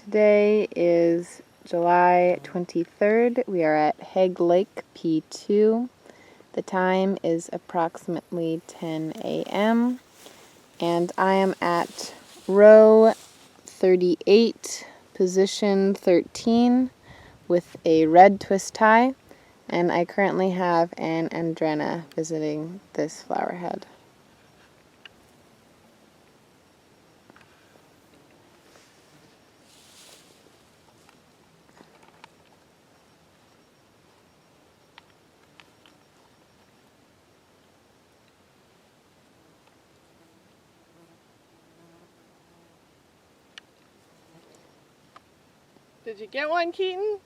Today is July 23rd. We are at Hague Lake P2. The time is approximately 10 a.m. and I am at row 38, position 13 with a red twist tie, and I currently have an Andrena visiting this flower head. Did you get one, Keaton?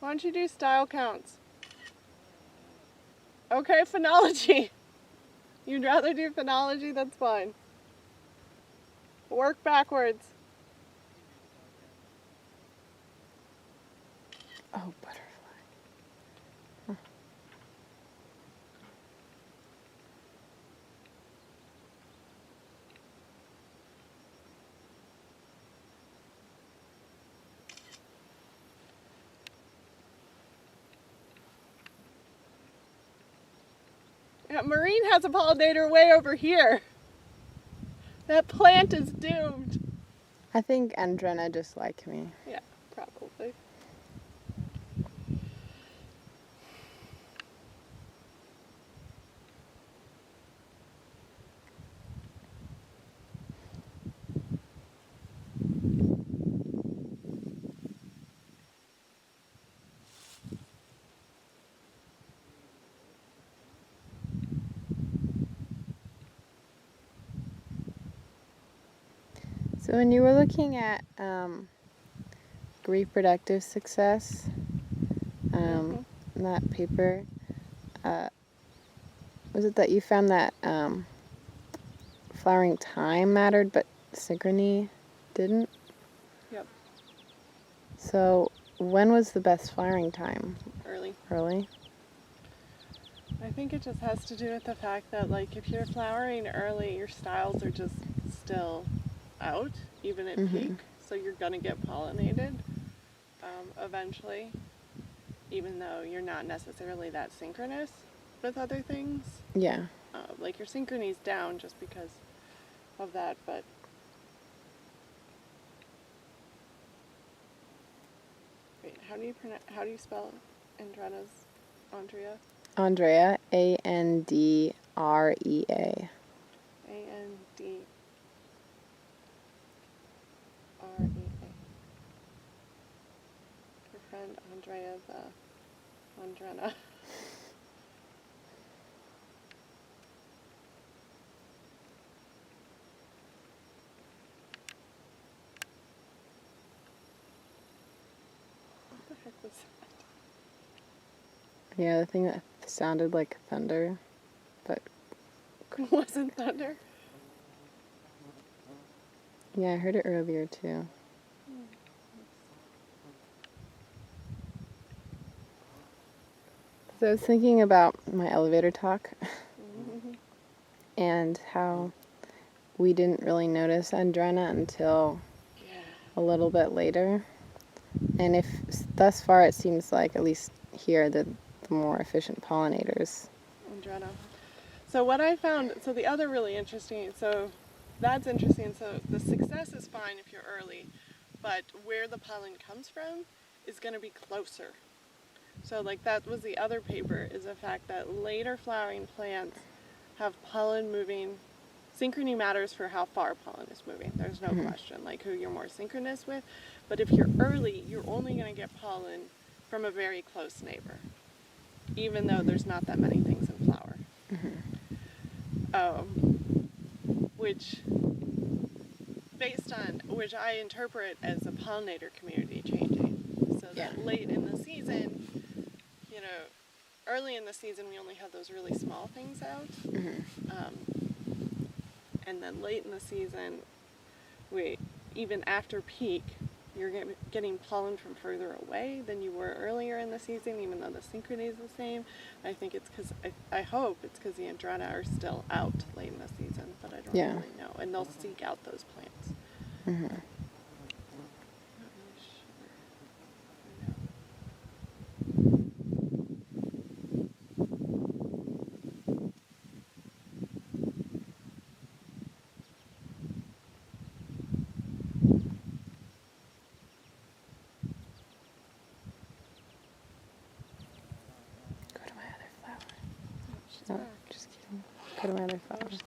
Why don't you do style counts? Okay, phonology. You'd rather do phonology? That's fine. Work backwards. Oh, butterfly. Yeah, Maureen has a pollinator way over here. That plant is doomed. I think Andrena just like me. Yeah, probably. So when you were looking at reproductive success, in that paper, was it that you found that flowering time mattered but synchrony didn't? Yep. So when was the best flowering time? Early. Early? I think it just has to do with the fact that, like, if you're flowering early, your styles are just still out, even at peak. So you're gonna get pollinated eventually, even though you're not necessarily that synchronous with other things. Yeah. Like your synchrony's down just because of that, but wait, how do you spell Andrena's Andrea? Andrea, Andrea. Andrea. Her friend Andrea the Andrena. What the heck was Yeah, the thing that sounded like thunder, but that? Wasn't thunder? yeah, I heard it earlier too. So I was thinking about my elevator talk and how we didn't really notice Andrena until a little bit later. And if thus far it seems like, at least here, the more efficient pollinators. Andrena. So what I found, so the other really interesting, so that's interesting. So the success is fine if you're early, but where the pollen comes from is going to be closer. So like that was the other paper, is the fact that later flowering plants have pollen moving. Synchrony matters for how far pollen is moving. There's no question, like who you're more synchronous with. But if you're early, you're only going to get pollen from a very close neighbor, even though there's not that many things in flower. Which, based on, which I interpret as a pollinator community changing. So that late in the season, you know, early in the season we only have those really small things out. And then late in the season, even after peak, you're getting pollen from further away than you were earlier in the season, even though the synchrony is the same. I think it's because, I hope it's because the Andrena are still out late in the season, but I don't Yeah. really know. And they'll seek out those plants. Mm-hmm. Not really sure. No. Go to my other flower. She's No, back. just kidding. Go to my other flower.